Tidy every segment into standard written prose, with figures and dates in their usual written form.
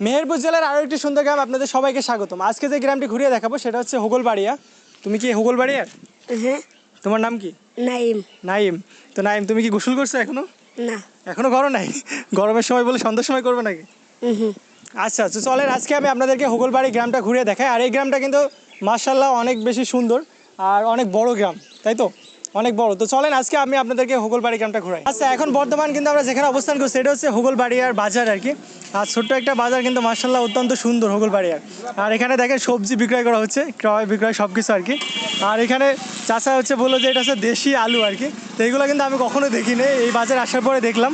মেহেরপুর জেলার আরও একটি সুন্দর গ্রাম আপনাদের সবাইকে স্বাগতম। আজকে যে গ্রামটি ঘুরিয়ে দেখাবো সেটা হচ্ছে হোগলবাড়িয়া। তুমি কি হোগলবাড়িয়ার? হ্যাঁ। তোমার নাম কি? নাইম। নাইম। তো নাইম, তুমি কি গোসল করছো এখনো? না। এখনো করো নাই? গরমের সময় বলে সন্ধ্যার সময় করবে নাকি? আচ্ছা আচ্ছা, চলেন আজকে আমি আপনাদেরকে হোগলবাড়ি গ্রামটা ঘুরিয়ে দেখাই। আর এই গ্রামটা কিন্তু মার্শাল্লাহ অনেক বেশি সুন্দর আর অনেক বড় গ্রাম, তাই তো? অনেক বড়। তো চলেন আজকে আমি আপনাদেরকে হোগলবাড়ি গ্রামটা ঘুরাই। আচ্ছা, এখন বর্তমান কিন্তু আমরা যেখানে অবস্থান করছি সেটা হচ্ছে হোগলবাড়িয়ার বাজার আর কি। আর ছোট্ট একটা বাজার কিন্তু মার্শাল্লাহ অত্যন্ত সুন্দর হোগলবাড়িয়ার। আর এখানে দেখেন সবজি বিক্রয় করা হচ্ছে, ক্রয় বিক্রয় সব কিছু আর কি। আর এখানে চাষা হচ্ছে বললো যে এটা হচ্ছে দেশি আলু আর কি। তো এগুলো কিন্তু আমি কখনো দেখিনি, এই বাজারে আসার পরে দেখলাম।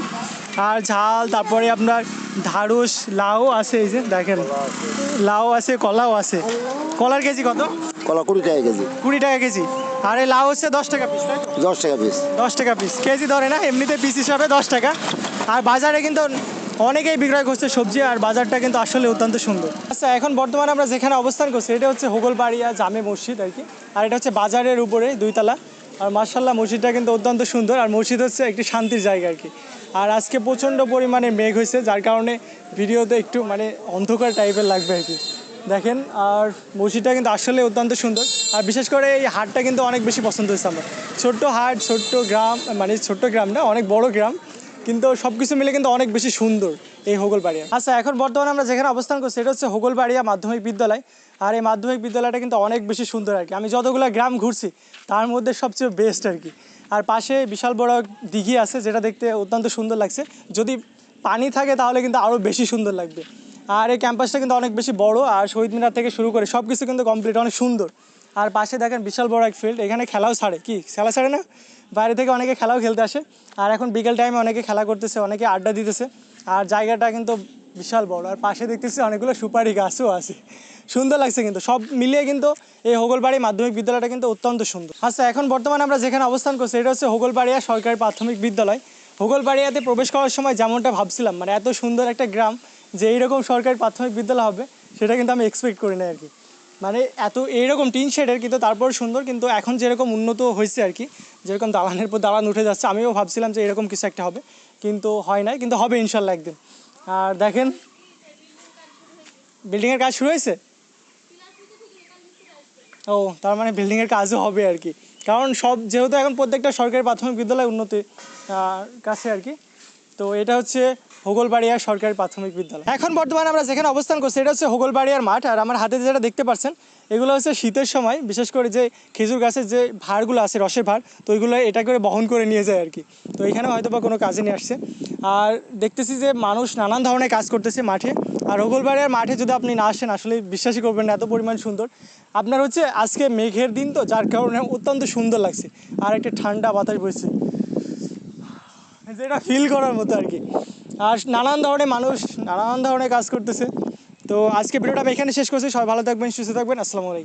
আর ঝাল, তারপরে আপনার ঢাড়ুস, লাউ আছে, এই যে দেখেন লাউ আছে, কলাও আছে। কলার কেজি কত? কলা 20 টাকা কেজি। 20 টাকা কেজি। আর এই লাউ হচ্ছে 10 টাকা পিস, তাই তো? 10 টাকা পিস। 10 টাকা পিস, কেজি ধরে না, এমনিতে পিস হিসাবে 10 টাকা। আর বাজারে কিন্তু অনেকেই বিক্রয় করছে সবজি, আর বাজারটা কিন্তু আসলে অত্যন্ত সুন্দর। আচ্ছা, এখন বর্তমানে আমরা যেখানে অবস্থান করছি এটা হচ্ছে হোগলবাড়িয়া জামে মসজিদ আর কি। আর এটা হচ্ছে বাজারের উপরে 2 তলা। আর মার্শাল্লাহ মসজিদটা কিন্তু অত্যন্ত সুন্দর। আর মসজিদ হচ্ছে একটি শান্তির জায়গা আর কি। আর আজকে প্রচণ্ড পরিমাণে মেঘ হয়েছে, যার কারণে ভিডিওতে একটু অন্ধকার টাইপের লাগবে আর কি। দেখেন, আর মসজিদটা কিন্তু আসলে অত্যন্ত সুন্দর। আর বিশেষ করে এই হাটটা কিন্তু অনেক বেশি পছন্দ হয়েছে আমার। ছোট্ট হাট, ছোট্ট গ্রাম, ছোট্ট গ্রাম না, অনেক বড় গ্রাম, কিন্তু সব কিছু মিলে কিন্তু অনেক বেশি সুন্দর এই হোগলবাড়িয়া। আচ্ছা, এখন বর্তমানে আমরা যেখানে অবস্থান করছি এটা হচ্ছে হোগলবাড়িয়া মাধ্যমিক বিদ্যালয়। আর এই মাধ্যমিক বিদ্যালয়টা কিন্তু অনেক বেশি সুন্দর আর কি। আমি যতগুলো গ্রাম ঘুরছি তার মধ্যে সবচেয়ে বেস্ট আর কি। আর পাশে বিশাল বড় দিঘি আছে, যেটা দেখতে অত্যন্ত সুন্দর লাগছে। যদি পানি থাকে তাহলে কিন্তু আরও বেশি সুন্দর লাগবে। আর এই ক্যাম্পাসটা কিন্তু অনেক বেশি বড়, আর শহীদ মিনার থেকে শুরু করে সব কিছু কিন্তু কমপ্লিট, অনেক সুন্দর। আর পাশে দেখেন বিশাল বড় এক ফিল্ড, এখানে খেলাও ছাড়ে, কি খেলা ছাড়ে না, বাইরে থেকে অনেকে খেলাও খেলতে আসে। আর এখন বিকেল টাইমে অনেকে খেলা করতেছে, অনেকে আড্ডা দিতেছে। আর জায়গাটা কিন্তু বিশাল বড়। আর পাশে দেখতেছি অনেকগুলো সুপারি গাছও আছে, সুন্দর লাগছে কিন্তু। সব মিলিয়ে কিন্তু এই হোগলবাড়ি মাধ্যমিক বিদ্যালয়টা কিন্তু অত্যন্ত সুন্দর। আচ্ছা, এখন বর্তমানে আমরা যেখানে অবস্থান করছি এটা হচ্ছে হোগলবাড়িয়া সরকারি প্রাথমিক বিদ্যালয়। হোগলবাড়িয়াতে প্রবেশ করার সময় যেমনটা ভাবছিলাম, এত সুন্দর একটা গ্রাম যে এইরকম সরকারি প্রাথমিক বিদ্যালয় হবে, সেটা কিন্তু আমি এক্সপেক্ট করি না আর কি। এত এইরকম টিন শেডের, কিন্তু তারপর সুন্দর। কিন্তু এখন যেরকম উন্নত হয়েছে আর কি, যেরকম দালানের পর দালান উঠে যাচ্ছে, আমিও ভাবছিলাম যে এরকম কিছু একটা হবে, কিন্তু হয় নাই, কিন্তু হবে ইনশাল্লাহ একদিন। আর দেখেন বিল্ডিংয়ের কাজ শুরু হয়েছে। ও, তার মানে বিল্ডিংয়ের কাজও হবে আর কি। কারণ সব যেহেতু এখন প্রত্যেকটা সরকারি প্রাথমিক বিদ্যালয় উন্নতি কাছে আর কি। তো এটা হচ্ছে হোগলবাড়িয়া সরকারি প্রাথমিক বিদ্যালয়। এখন বর্তমানে আমরা যেখানে অবস্থান করছি এটা হচ্ছে হোগলবাড়িয়ার মাঠ। আর আমার হাতে যেটা দেখতে পাচ্ছেন এগুলো হচ্ছে শীতের সময় বিশেষ করে যে খেজুর গাছের যে ভাড়গুলো আছে, রসের ভাড়, তো ওইগুলো এটা করে বহন করে নিয়ে যায় আর কি। তো এখানে হয়তো বা কোনো কাজে নিয়ে আসছে। আর দেখতেছি যে মানুষ নানান ধরনের কাজ করতেছে মাঠে। আর হোগলবাড়িয়ার মাঠে যদি আপনি না আসেন আসলে বিশ্বাসই করবেন না, এত পরিমাণ সুন্দর। আপনার হচ্ছে আজকে মেঘের দিন, তো যার কারণে অত্যন্ত সুন্দর লাগছে। আর একটা ঠান্ডা বাতাস বইছে, যেটা ফিল করার মতো আর কি। আর নানান ধরনের মানুষ নানান ধরনের কাজ করতেছে। তো আজকে ভিডিওটা আমি এখানে শেষ করছি। সবাই ভালো থাকবেন, সুস্থ থাকবেন। আসসালামু আলাইকুম।